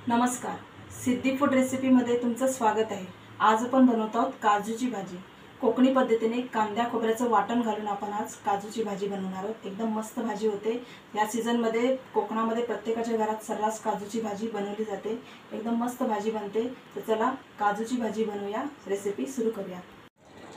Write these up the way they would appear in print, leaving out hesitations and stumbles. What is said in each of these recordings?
नमस्कार, सिद्धी फूड रेसिपीमध्ये तुमचं स्वागत आहे। आज आपण बनवत आहोत काजूची भाजी। कोकणी पद्धतीने कांदा खोबऱ्याचं वाटण घालून आपण आज काजूची भाजी बनवणार आहोत। एकदम मस्त भाजी होते। या सीझनमध्ये कोकणामध्ये प्रत्येकाच्या घरात सर्रास काजूची भाजी बनवली जाते। एकदम मस्त भाजी बनते। तर चला काजूची भाजी बनवूया, रेसिपी सुरू करूया।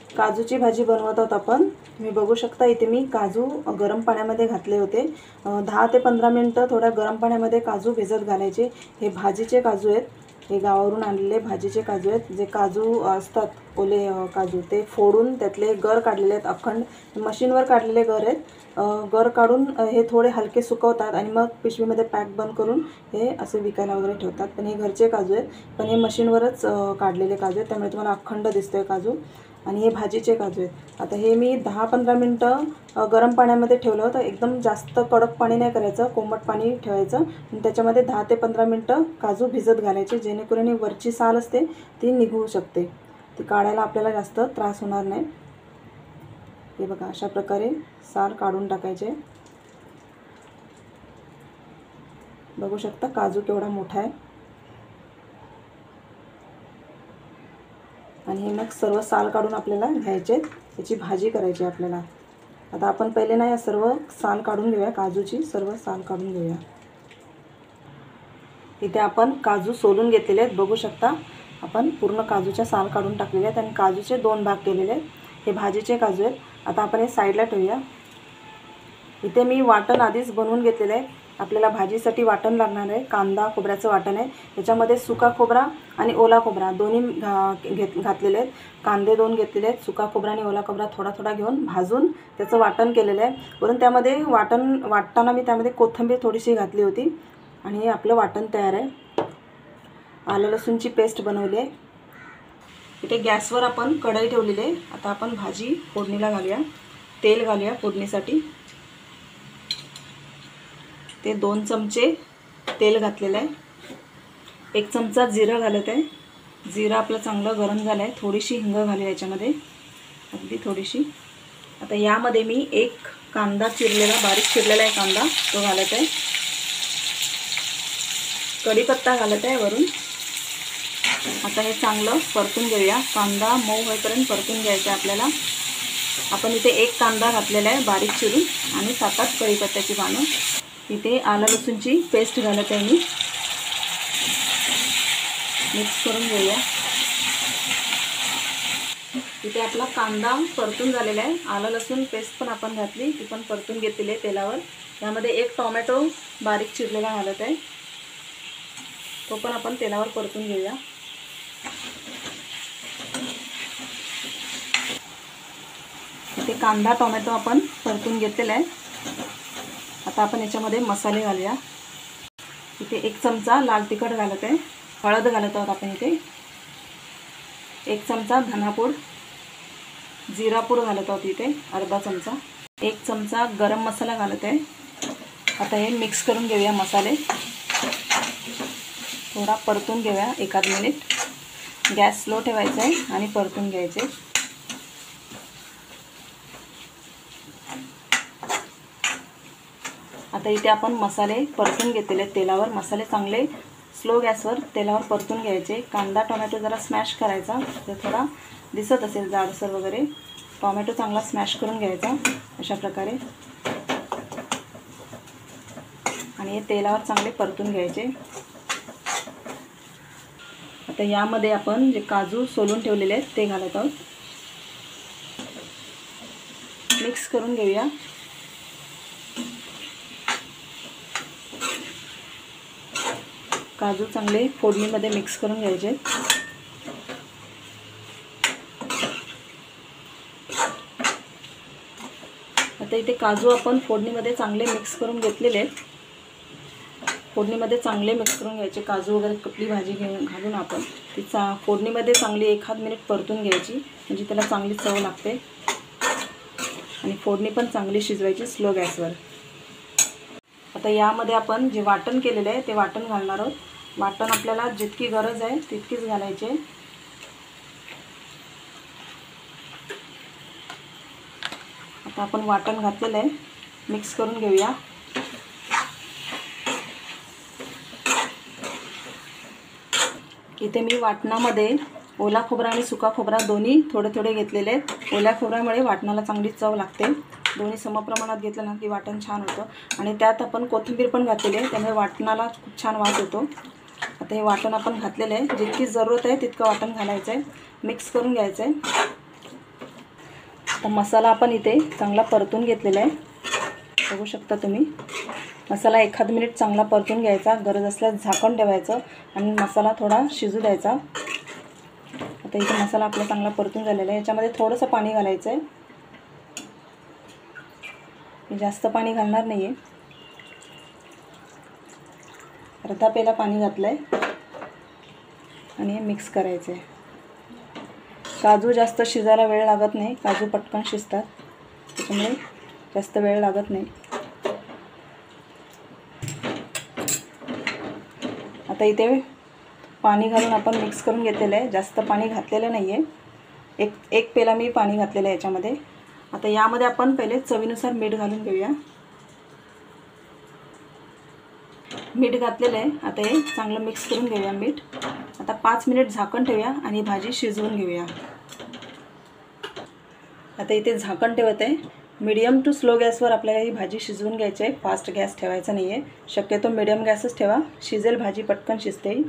काजूची भाजी बनवत आहोत आपण। तुम्ही बघू शकता इथे मी काजू गरम पाण्यामध्ये घातले होते। 10 ते 15 मिनिटं थोड्या गरम पाण्यामध्ये काजू भिजत घालायचे। हे भाजीचे काजू आहेत, हे गावावरून आणलेले भाजीचे काजू आहेत। जे काजू असतात ओले काजू ते फोडून त्यातले गर काढलेले आहेत, अखंड मशीनवर काढलेले गर आहेत। गर काढून हे थोडे हलके सुकवतात आणि मग पिशवीमध्ये पॅक बंद करून हे असे विकायला वगैरे ठेवतात। पण हे घरचे काजू आहेत, पण हे मशीनवरच काढलेले काजू आहेत, त्यामुळे तुम्हाला अखंड दिसतोय काजू। आणि हे भाजीचे काजू आहेत। आता हे मी 10-15 मिनिटं गरम पाण्यामध्ये ठेवलं होतं। एकदम जास्त कडक पाणी नाही करायचं, कोमट पाणी ठेवायचं आणि त्याच्यामध्ये 10 ते 15 मिनिटं काजू भिजत घालायचे, जेणेकरून ही वरची साल असते ती निघू शकते, ती काढायला आपल्याला जास्त त्रास होणार नाही। हे बघा, अशा प्रकारे साल काढून टाकायचे। बघू शकता काजू केवढा मोठा आहे। आणि हे मग सर्व साल काढून आपल्याला घ्यायचे, याची भाजी करायची आपल्याला। आता आपण पहिले ना या सर्व साल काढून घेऊया, काजूची सर्व साल काढून घेऊया। इथे आपण काजू सोलून घेतलेले आहेत, बघू शकता आपण पूर्ण काजूच्या साल काढून टाकलेले आहेत आणि काजूचे 2 भाग केलेले आहेत। हे भाजीचे काजू आहेत। आता आपण हे साईडला ठेवूया। इथे मी वाटण आधीच बनवून घेतलेलं आहे। आपल्याला भाजीसाठी वाटण लागणार आहे, कांदा खोबऱ्याचं वाटण आहे। त्याच्यामध्ये सुका खोबरा आणि ओला खोबरा दोन्ही घातलेले आहेत। कांदे 2 घेतलेले आहेत, सुका खोबरा आणि ओला खोबरा थोडा थोडा घेऊन भाजून त्याचं वाटण केलेलं आहे। वरून त्यामध्ये वाटताना मी त्यामध्ये कोथिंबीर थोडीशी घातली होती आणि हे आपलं वाटण तयार आहे। आलं लसूणची पेस्ट बनवली आहे। इथे गॅसवर आपण कढई ठेवलेली आहे। आता आपण भाजी फोडणीला घालूया, तेल घालूया फोडणीसाठी। ते 2 चमचे तेल घातलेलं आहे। 1 चमचा जिरं घालत आहे। जिरं आपलं चांगलं गरम झालं आहे। थोडीशी हिंग घालूया याच्यामध्ये, अगदी थोडीशी। आता यामध्ये मी 1 कांदा चिरलेला, बारीक चिरलेला आहे कांदा, तो घालत आहे। कढीपत्ता घालत आहे वरून। आता हे चांगलं परतून घेऊया, कांदा मऊ होईपर्यंत परतून घ्यायचं आहे आपल्याला। आपण इथे 1 कांदा घातलेला आहे बारीक चिरून आणि 7-8 कढीपत्त्याची पानं। इथे आलं लसूणची पेस्ट घालत आहे मी, मिक्स करून घेऊया। इथे आपला कांदा परतून झालेला आहे। आलं लसूण पेस्ट पण आपण घातली, ती पण परतून घेतलेली आहे तेलावर। यामध्ये 1 टोमॅटो बारीक चिरलेला घालत आहे, तो पण आपण तेलावर परतून घेऊया। इथे कांदा टोमॅटो आपण परतून घेतलेला आहे। आता आपण याच्यामध्ये मसाले घालूया। इथे 1 चमचा लाल तिखट घालत आहे, हळद घालत आहोत आपण इथे। 1 चमचा धनापूड, जिरापूड घालत आहोत इथे अर्धा चमचा। 1 चमचा गरम मसाला घालत आहे। आता हे मिक्स करून घेऊया मसाले, थोडा परतून घेऊया 1 मिनिट। गॅस स्लो ठेवायचा आहे आणि परतून घ्यायचे। आता इथे आपण मसाले परतून घेतलेले तेलावर। मसाले चांगले स्लो गॅसवर तेलावर परतून घ्यायचे। कांदा टोमॅटो जरा स्मॅश करायचा, ते थोडा दिसत असेल जाडसर वगैरे। टोमॅटो चांगला स्मॅश करून घ्यायचा अशा प्रकारे आणि हे तेलावर चांगले परतून घ्यायचे। आता यामध्ये आपण जे काजू सोलून ठेवलेले आहेत ते घालत आहोत, मिक्स करून घेऊया। काजू चांगले फोडणीमध्ये मिक्स करून घ्यायचे। आता इथे काजू आपण फोडणीमध्ये चांगले मिक्स करून घेतलेले आहेत। फोडणीमध्ये चांगले मिक्स करून घ्यायचे काजू वगैरे, कुठली भाजी घालून आपण ती फोडणीमध्ये चांगली 1 मिनिट परतून घ्यायची, म्हणजे त्याला चांगली चव लागते। आणि फोडणी पण चांगली शिजवायची स्लो गॅसवर। आता यामध्ये आपण जे वाटण केलेलं आहे ते वाटण घालणार आहोत। वाटण आपल्याला जितकी गरज आहे तितकीच घालायचे। आता आपण वाटण घातलेलं आहे, मिक्स करून घेऊया। इथे मी वाटणामध्ये ओला खोबरा आणि सुका खोबरा दोन्ही थोडे थोडे घेतलेले आहेत। ओल्या खोबऱ्यामुळे वाटणाला चांगली चव लागते। दोन्ही समप्रमाणात घेतलं ना की वाटण छान होतं। आणि त्यात आपण कोथिंबीर पण घातलेली आहे, त्यामुळे वाटणाला खूप छान वास येतो। आता हे वाटण आपण घातलेलं आहे, जितकी जरूरत आहे तितकं वाटण घालायचं आहे, मिक्स करून घ्यायचं आहे। तर मसाला आपण इथे चांगला परतून घेतलेला आहे, बघू शकता तुम्ही। मसाला एखाद मिनिट चांगला परतून घ्यायचा, गरज असल्यास झाकण ठेवायचं आणि मसाला थोडा शिजू द्यायचा। आता इथे मसाला आपला चांगला परतून झालेला आहे, याच्यामध्ये थोडंसं पाणी घालायचं आहे, मी जास्त पाणी घालणार नाही आहे, अर्धा पेला पाणी घातलं आहे आणि हे मिक्स करायचं आहे। काजू जास्त शिजायला वेळ लागत नाही, काजू पटकन शिजतात, त्याच्यामुळे जास्त वेळ लागत नाही। आता इथे पाणी घालून आपण मिक्स करून घेतलेलं आहे, जास्त पाणी घातलेलं नाही आहे, एक पेला मी पाणी घातलेलं आहे याच्यामध्ये। आता यामध्ये आपण पहिले चवीनुसार मीठ घालून घेऊया। मीठ घातलेलं आहे, आता हे चांगलं मिक्स करून घेऊया मीठ। आता 5 मिनिट झाकण ठेवूया आणि भाजी शिजवून घेऊया। आता इथे झाकण ठेवत आहे, मीडियम टू स्लो गॅसवर आपल्याला ही भाजी शिजवून घ्यायची आहे, फास्ट गॅस ठेवायचा नाही आहे, शक्यतो मीडियम गॅसच ठेवा, शिजेल भाजी, पटकन शिजते।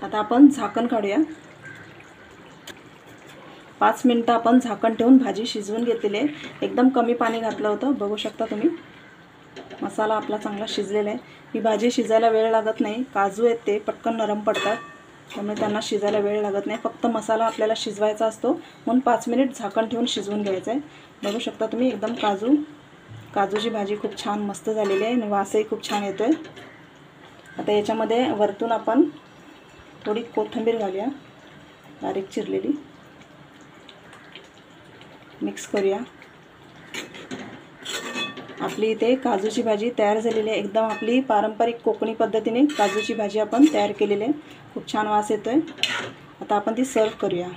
आता आपण झाकण काढूया। 5 मिनिटं आपण झाकण ठेवून भाजी शिजवून घेतलेली आहे, एकदम कमी पाणी घातलं होतं, बघू शकता तुम्ही। मसाला आपला चांगला शिजलेला आहे, ही भाजी शिजायला वेळ लागत नाही, काजू आहेत ते पटकन नरम पडतात, त्यामुळे त्यांना शिजायला वेळ लागत नाही, फक्त मसाला आपल्याला शिजवायचा असतो, म्हणून 5 मिनिट झाकण ठेवून शिजवून घ्यायचं आहे। बघू शकता तुम्ही, एकदम काजूची भाजी खूप छान मस्त झालेली आहे आणि वासही खूप छान येतो आहे। आता याच्यामध्ये वरतून आपण थोडी कोथिंबीर घालूया, बारीक चिरलेली, मिक्स करूया। आपली इथे काजूची भाजी तयार झालेली आहे, एकदम आपली पारंपरिक कोकणी पद्धतीने काजूची भाजी आपण तयार केलेली आहे, खूप छान वास येतोय। आता आपण ती सर्व करूया।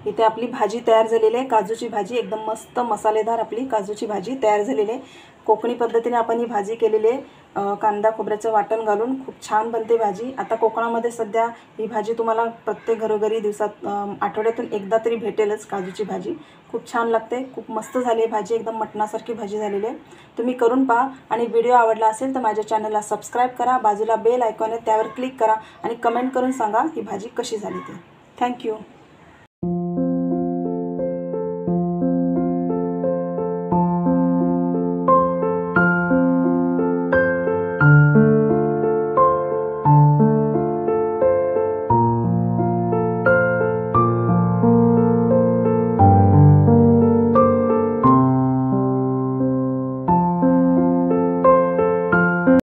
इथे आपली भाजी तयार झालेली आहे, काजूची भाजी, एकदम मस्त मसालेदार आपली काजूची भाजी तयार झालेली आहे। कोकणी पद्धतीने आपण ही भाजी केलेली आहे, कांदा खोबऱ्याचं वाटण घालून खूप छान बनते भाजी। आता कोकणामध्ये सध्या ही भाजी तुम्हाला प्रत्येक घरोघरी दिवसात आठवड्यातून एकदा तरी भेटेलच, काजूची भाजी खूप छान लागते, खूप मस्त झाली आहे भाजी, एकदम मटणासारखी भाजी झालेली आहे। तुम्ही करून पहा आणि व्हिडिओ आवडला असेल तर माझ्या चॅनलला सबस्क्राईब करा, बाजूला बेल आयकॉन आहे त्यावर क्लिक करा आणि कमेंट करून सांगा ही भाजी कशी झाली ते। थँक्यू।